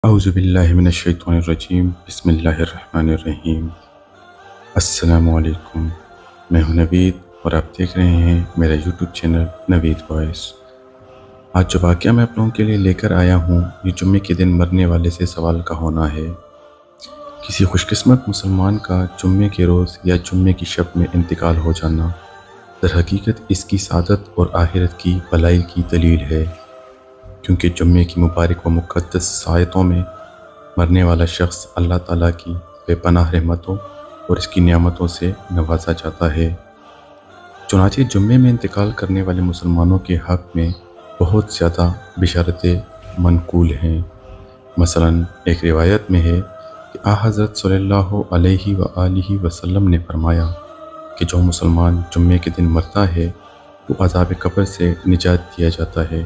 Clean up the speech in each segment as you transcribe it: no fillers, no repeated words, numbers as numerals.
اعوذ باللہ من الشیطان الرجیم بسم اللہ الرحمن الرحیم۔ السلام علیکم، میں ہوں نوید اور آپ دیکھ رہے ہیں میرا یوٹیوب چینل نوید وائس۔ آج جو واقعہ میں آپ لوگوں کے لیے لے کر آیا ہوں یہ جمعے کے دن مرنے والے سے سوال کا ہونا ہے۔ کسی خوش قسمت مسلمان کا جمعے کے روز یا جمعے کی شب میں انتقال ہو جانا در حقیقت اس کی سعادت اور آخرت کی بھلائی کی دلیل ہے، کیونکہ جمعے کی مبارک و مقدس ساعتوں میں مرنے والا شخص اللہ تعالیٰ کی بے پناہ رحمتوں اور اس کی نعمتوں سے نوازا جاتا ہے۔ چنانچہ جمعے میں انتقال کرنے والے مسلمانوں کے حق میں بہت زیادہ بشارتیں منقول ہیں۔ مثلا ایک روایت میں ہے کہ حضرت صلی اللہ علیہ وآلہ وسلم نے فرمایا کہ جو مسلمان جمعے کے دن مرتا ہے وہ عذاب قبر سے نجات دیا جاتا ہے،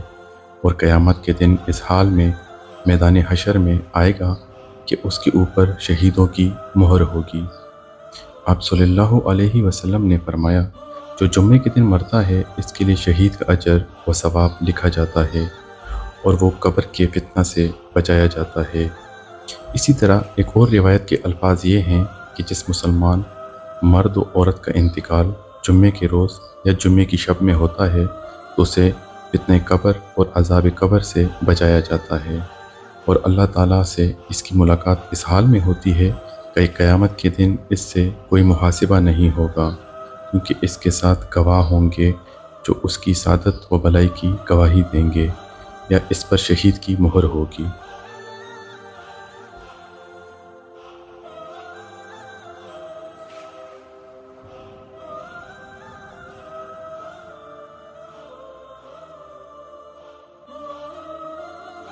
اور قیامت کے دن اس حال میں میدان حشر میں آئے گا کہ اس کے اوپر شہیدوں کی مہر ہوگی۔ آپ صلی اللہ علیہ وسلم نے فرمایا جو جمعے کے دن مرتا ہے اس کے لیے شہید کا اجر و ثواب لکھا جاتا ہے اور وہ قبر کے فتنہ سے بچایا جاتا ہے۔ اسی طرح ایک اور روایت کے الفاظ یہ ہیں کہ جس مسلمان مرد و عورت کا انتقال جمعے کے روز یا جمعے کی شب میں ہوتا ہے تو اسے فتنہ قبر اور عذاب قبر سے بچایا جاتا ہے، اور اللہ تعالیٰ سے اس کی ملاقات اس حال میں ہوتی ہے کہ قیامت کے دن اس سے کوئی محاسبہ نہیں ہوگا، کیونکہ اس کے ساتھ گواہ ہوں گے جو اس کی سعادت و بھلائی کی گواہی دیں گے، یا اس پر شہید کی مہر ہوگی۔